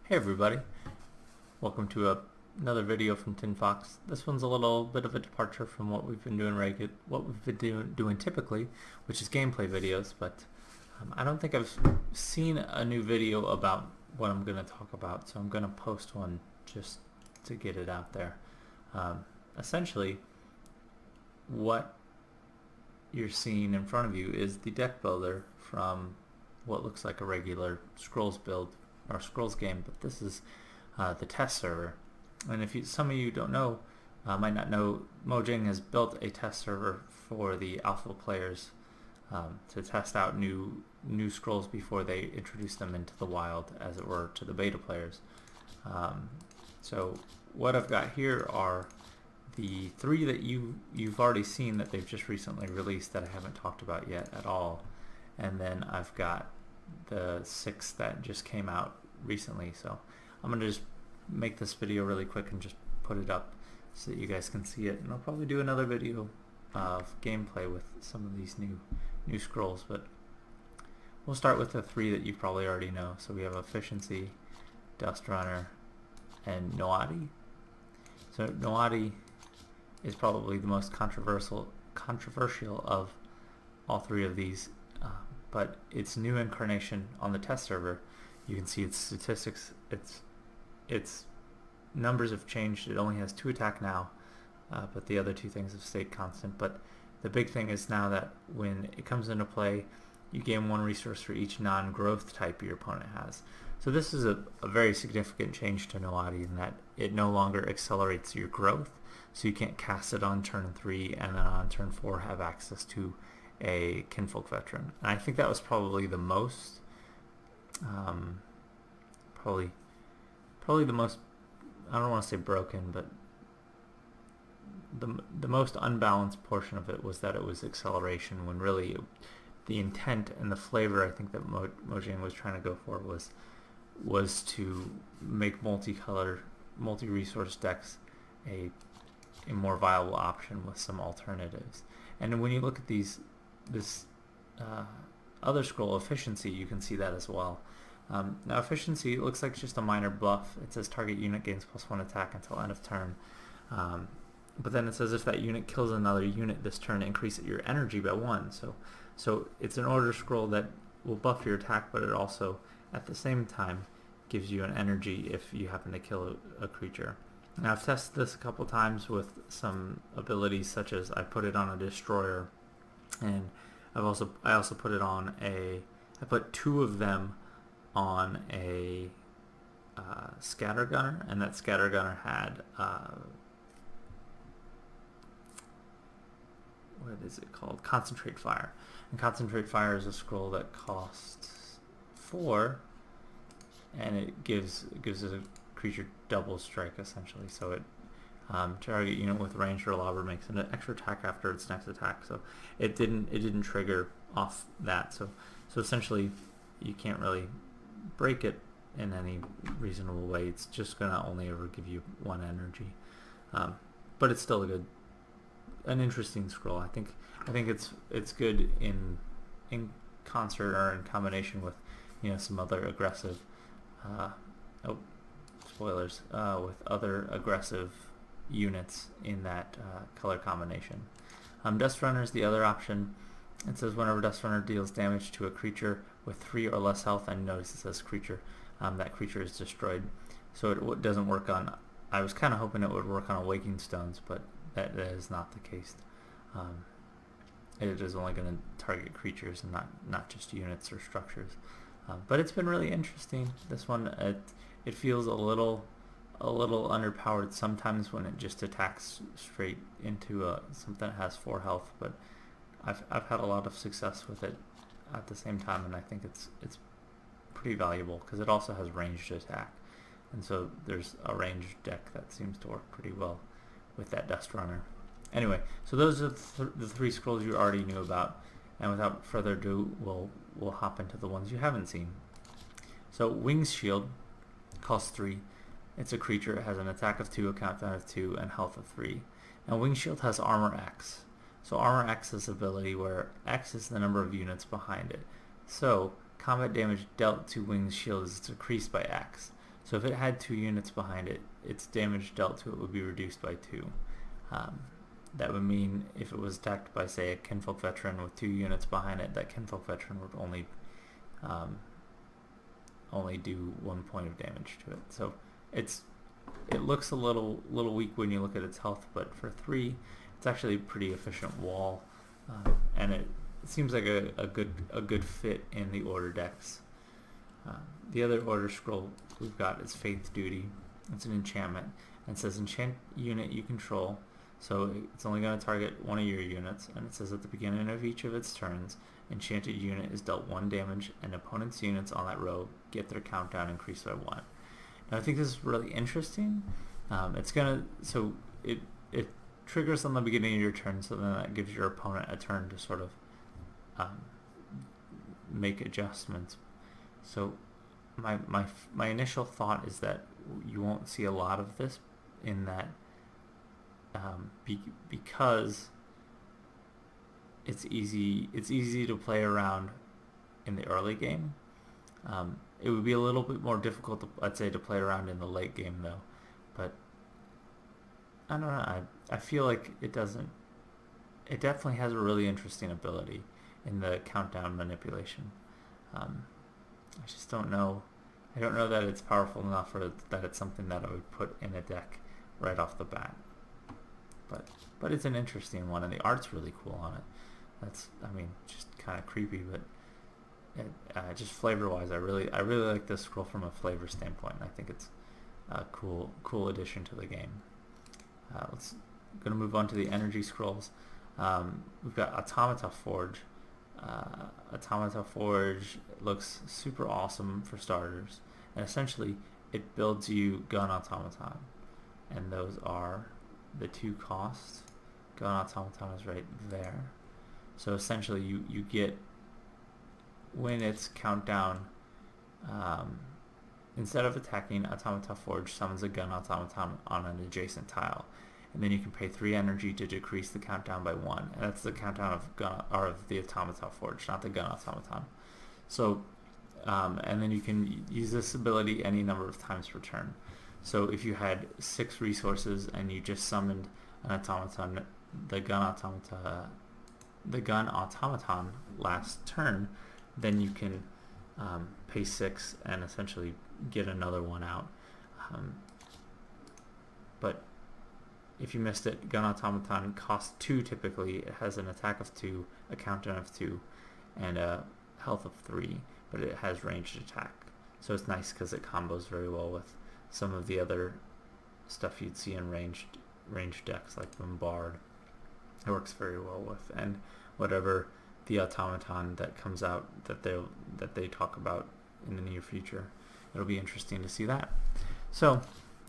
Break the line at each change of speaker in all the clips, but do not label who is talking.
Hey everybody, welcome to another video from Tin Fox. This one's a little bit of a departure from what we've been doing doing typically, which is gameplay videos, but I don't think I've seen a new video about what I'm going to talk about, so I'm going to post one just to get it out there. Essentially, what you're seeing in front of you is the deck builder from what looks like a regular Scrolls build or Scrolls game, but this is the test server. And if some of you don't know, might not know, Mojang has built a test server for the alpha players to test out new Scrolls before they introduce them into the wild, as it were, to the beta players. So what I've got here are the three that you've already seen that they've just recently released that I haven't talked about yet at all, and then I've got the 6 that just came out recently. So I'm going to just make this video really quick and just put it up so that you guys can see it, and I'll probably do another video of gameplay with some of these new scrolls, but we'll start with the 3 that you probably already know. So we have Efficiency, Dust Runner, and Noati. So Noati is probably the most controversial of all 3 of these, but its new incarnation on the test server, you can see its statistics, its numbers have changed. It only has 2 attack now, but the other 2 things have stayed constant. But the big thing is now that when it comes into play, you gain 1 resource for each non-growth type your opponent has. So this is a very significant change to Noati in that it no longer accelerates your growth, so you can't cast it on turn 3 and then on turn 4 have access to a Kinfolk Veteran. And I think that was probably the most probably the most, I don't want to say broken, but the most unbalanced portion of it was that it was acceleration, when really the intent and the flavor I think that Mojang was trying to go for was to make multicolor, multi-resource decks a more viable option with some alternatives. And when you look at this other scroll, Efficiency, you can see that as well. Now Efficiency, it looks like it's just a minor buff. It says target unit gains +1 attack until end of turn. But then it says if that unit kills another unit this turn, increase your energy by 1. So it's an order scroll that will buff your attack, but it also at the same time gives you an energy if you happen to kill a creature. Now I've tested this a couple times with some abilities, such as I put it on a destroyer, and I also put it on I put 2 of them on a scatter gunner, and that scatter gunner had what is it called? Concentrate Fire. And Concentrate Fire is a scroll that costs 4, and it gives a creature double strike essentially. So it target unit with range or lobber makes an extra attack after its next attack. So it didn't trigger off that. So essentially you can't really break it in any reasonable way. It's just gonna only ever give you 1 energy, but it's still an interesting scroll. I think it's good in concert or in combination with some other aggressive spoilers, with other aggressive units in that color combination. Dust Runner is the other option. It says whenever Dust Runner deals damage to a creature with 3 or less health, and notice it says creature, that creature is destroyed. So it doesn't work on, I was kind of hoping it would work on Awakening Stones, but that is not the case. It is only going to target creatures and not just units or structures. But it's been really interesting. This one, it feels a little underpowered sometimes when it just attacks straight into something that has 4 health, but I've had a lot of success with it at the same time, and I think it's pretty valuable because it also has ranged attack, and so there's a ranged deck that seems to work pretty well with that Dust Runner. Anyway, so those are the 3 scrolls you already knew about, and without further ado, we'll hop into the ones you haven't seen. So Wings Shield costs 3. It's a creature. It has an attack of 2, a countdown of 2, and health of 3. Now Wings Shield has Armor X. So Armor X is ability where X is the number of units behind it. So combat damage dealt to Wings Shield is decreased by X. So if it had 2 units behind it, its damage dealt to it would be reduced by 2. That would mean if it was attacked by, say, a Kinfolk Veteran with 2 units behind it, that Kinfolk Veteran would only do 1 point of damage to it. So it looks a little weak when you look at its health, but for 3, it's actually a pretty efficient wall, and it seems like a good fit in the order decks. The other order scroll we've got is Faith Duty. It's an enchantment, and it says enchant unit you control. So it's only going to target one of your units, and it says at the beginning of each of its turns, enchanted unit is dealt 1 damage, and opponent's units on that row get their countdown increased by 1. Now I think this is really interesting. It triggers on the beginning of your turn, so then that gives your opponent a turn to sort of make adjustments. So my initial thought is that you won't see a lot of this in that because it's easy to play around in the early game. It would be a little bit more difficult, I'd say, to play around in the late game though. But I don't know. I feel like it definitely has a really interesting ability in the countdown manipulation. I just don't know. I don't know that it's powerful enough, or that it's something that I would put in a deck right off the bat. But it's an interesting one, and the art's really cool on it. Just kind of creepy, but just flavor-wise, I really like this scroll from a flavor standpoint. I think it's a cool addition to the game. Gonna move on to the energy scrolls. We've got Automata Forge. Automata Forge looks super awesome for starters, and essentially it builds you gun automaton, and those are the 2 costs. Gun automaton is right there. So essentially you get, when it's countdown, instead of attacking, Automata Forge summons a gun automaton on an adjacent tile, and then you can pay 3 energy to decrease the countdown by 1. And that's the countdown of the Automata Forge, not the gun automaton. So, and then you can use this ability any number of times per turn. So if you had 6 resources and you just summoned an automaton, the gun automaton last turn, then you can pay 6 and essentially get another one out. But if you missed it, gun automaton costs 2 typically. It has an attack of 2, a countdown of 2, and a health of 3, but it has ranged attack. So it's nice because it combos very well with some of the other stuff you'd see in ranged decks like Bombard. It works very well with, and whatever the automaton that comes out that they talk about in the near future. It'll be interesting to see that. So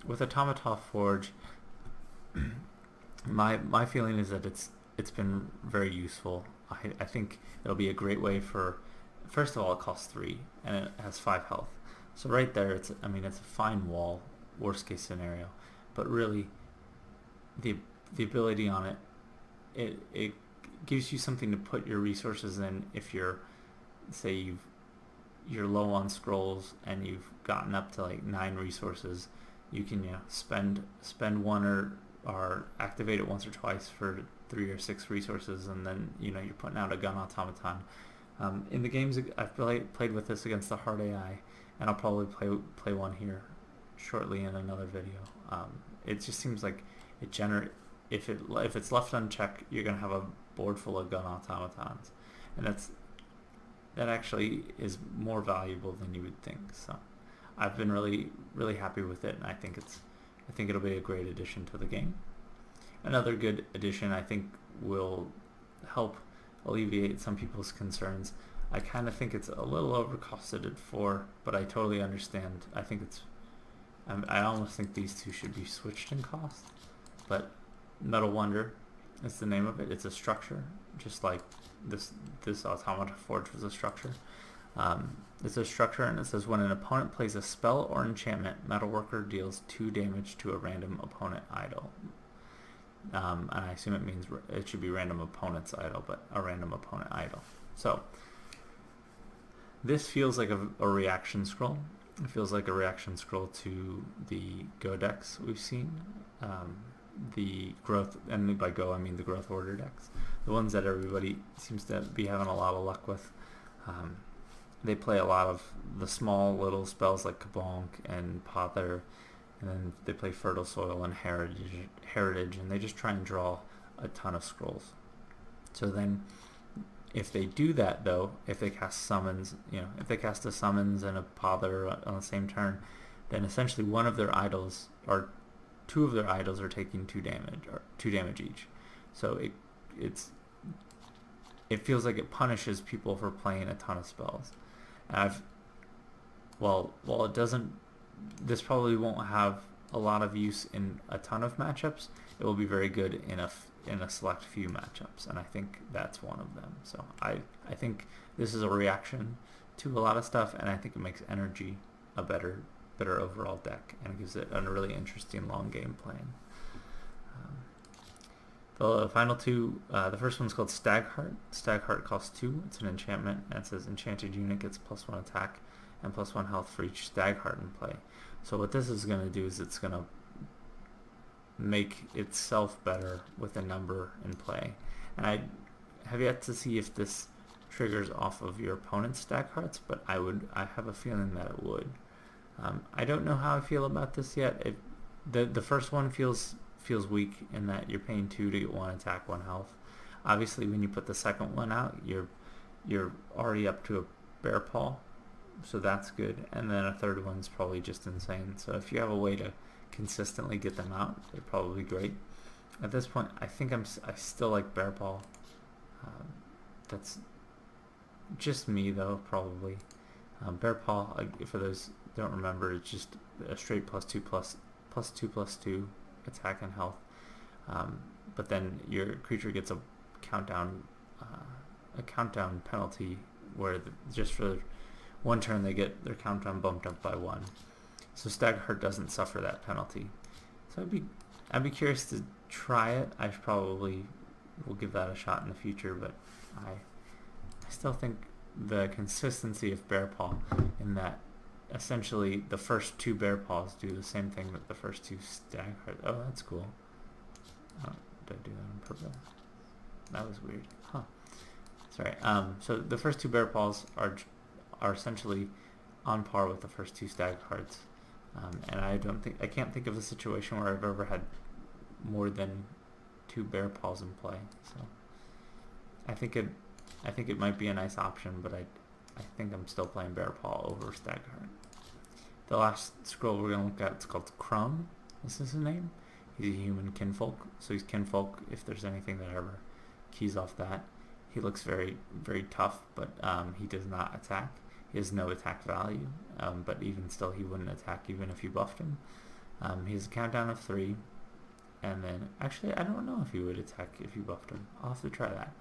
with Automata Forge, my feeling is that it's been very useful. I think it'll be a great way for, first of all, it costs 3 and it has 5 health. So right there, it's a fine wall, worst case scenario, but really the ability on it gives you something to put your resources in. If you're, say you're low on scrolls and you've gotten up to like 9 resources, you can spend 1 or activate it once or twice for 3 or 6 resources, and then you're putting out a gun automaton. In the games I've played with this against the hard AI, and I'll probably play one here shortly in another video. It just seems like if it's left unchecked, you're gonna have a board full of gun automatons, and that actually is more valuable than you would think. So I've been really happy with it, and I think it'll be a great addition to the game. Another good addition I think will help alleviate some people's concerns. I kind of think it's a little overcosted at 4, but I totally understand. I almost think these 2 should be switched in cost. But Metal Wonder is the name of it. It's a structure, just like this Automata Forge was a structure. It's a structure, and it says when an opponent plays a spell or enchantment, Metalworker deals 2 damage to a random opponent idol. And I assume it means it should be random opponent's idol, but a random opponent idol. So this feels like a reaction scroll. It feels like a reaction scroll to the Go decks we've seen. The growth, and by Go I mean the growth order decks, the ones that everybody seems to be having a lot of luck with. They play a lot of the small little spells like Kabonk and Pother, and then they play Fertile Soil and Heritage, and they just try and draw a ton of scrolls. So then, if they do that though, if they cast summons, if they cast a summons and a Pother on the same turn, then essentially one of their idols, or two of their idols, are taking 2 damage each. So it feels like it punishes people for playing a ton of spells. And while it doesn't, this probably won't have a lot of use in a ton of matchups, it will be very good in a select few matchups, and I think that's one of them. So I think this is a reaction to a lot of stuff, and I think it makes Energy a better overall deck, and it gives it a really interesting long game plan. The final two, the first one's called Stag Heart. Stag Heart costs 2. It's an enchantment, and it says enchanted unit gets +1 attack and +1 health for each Stag Heart in play. So what this is going to do is it's going to make itself better with a number in play. And I have yet to see if this triggers off of your opponent's Stag Hearts, but I have a feeling that it would. I don't know how I feel about this yet. The first one feels weak in that you're paying 2 to get 1 attack, 1 health. Obviously, when you put the second one out, you're already up to a Bearpaw, so that's good. And then a third one's probably just insane. So if you have a way to consistently get them out, they're probably great. At this point, I think I still like Bearpaw. That's just me though, probably. Bearpaw, for those who don't remember, it's just a straight +2/+2/+2 attack and health. But then your creature gets a countdown penalty where just for 1 turn they get their countdown bumped up by 1. So Stag Heart doesn't suffer that penalty. So I'd be curious to try it. I probably will give that a shot in the future, but I still think the consistency of Bearpaw in that essentially the first 2 Bearpaws do the same thing that the first 2 Stag Heart. Oh, that's cool. Oh, did I do that on purpose? That was weird. Huh. Sorry. So the first 2 Bearpaws are essentially on par with the first 2 Stag Hearts. And I can't think of a situation where I've ever had more than 2 Bearpaws in play. So I think it might be a nice option, but I think I'm still playing Bearpaw over Stag Heart. The last scroll we're going to look at, it's called Crumb. This is his name. He's a human kinfolk, so he's kinfolk if there's anything that ever keys off that. He looks very, very tough, but he does not attack. He has no attack value, but even still he wouldn't attack even if you buffed him. He has a countdown of 3, and then, actually I don't know if he would attack if you buffed him. I'll have to try that.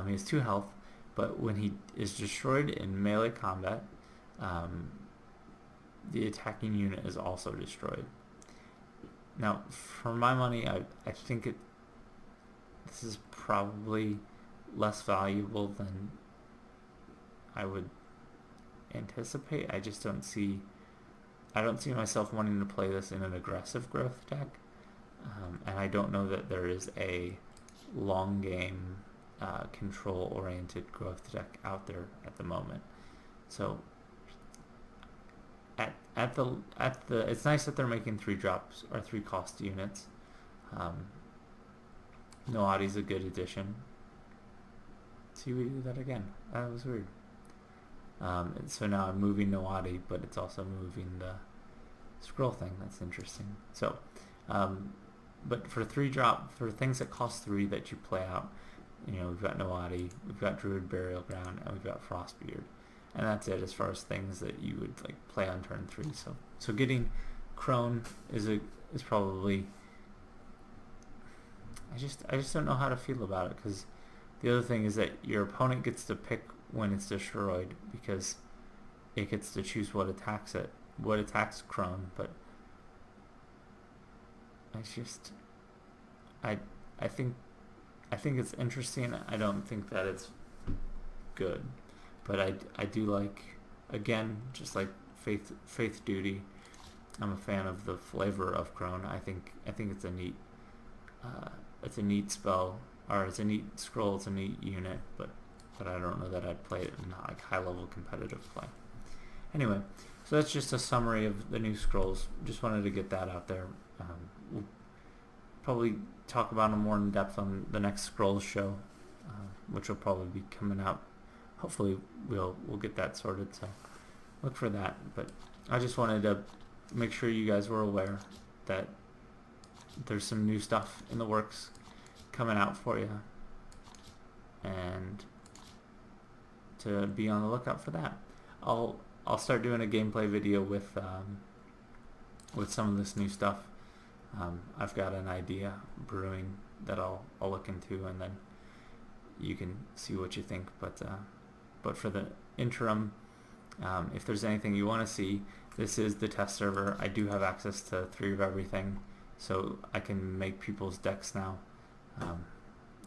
He has 2 health, but when he is destroyed in melee combat, the attacking unit is also destroyed. Now, for my money, I think this is probably less valuable than I would anticipate. I don't see myself wanting to play this in an aggressive growth deck, and I don't know that there is a long game control oriented growth deck out there at the moment. So at the it's nice that they're making 3 drops or 3 cost units. Noadi's a good addition. See, we do that again. That was weird. So now I'm moving Noadi, but it's also moving the scroll thing. That's interesting. So, but for 3 drop, for things that cost 3 that you play out, we've got Noadi, we've got Druid Burial Ground, and we've got Frostbeard. And that's it as far as things that you would play on turn 3. So getting Crone is probably, I just don't know how to feel about it, because the other thing is that your opponent gets to pick when it's destroyed, because it gets to choose what attacks Crone. But I think it's interesting. I don't think that it's good, but I do like, again, just like Faith Duty. I'm a fan of the flavor of Crone. I think it's a neat spell, or it's a neat scroll. It's a neat unit, but I don't know that I'd play it in like high level competitive play. Anyway, so that's just a summary of the new scrolls. Just wanted to get that out there. We'll probably talk about them more in depth on the next scrolls show, which will probably be coming out. Hopefully we'll get that sorted, so look for that. But I just wanted to make sure you guys were aware that there's some new stuff in the works coming out for you, and to be on the lookout for that. I'll start doing a gameplay video with some of this new stuff. I've got an idea brewing that I'll look into, and then you can see what you think. But for the interim, if there's anything you want to see, this is the test server. I do have access to 3 of everything, so I can make people's decks now.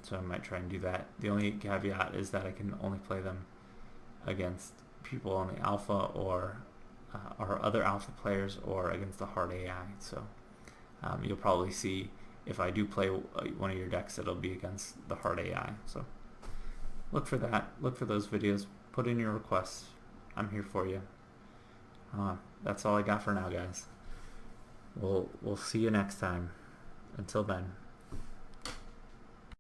So I might try and do that. The only caveat is that I can only play them against people on the alpha or other alpha players, or against the hard AI. So you'll probably see if I do play one of your decks, it'll be against the hard AI. So look for that. Look for those videos. Put in your requests. I'm here for you. That's all I got for now, guys. We'll see you next time. Until then.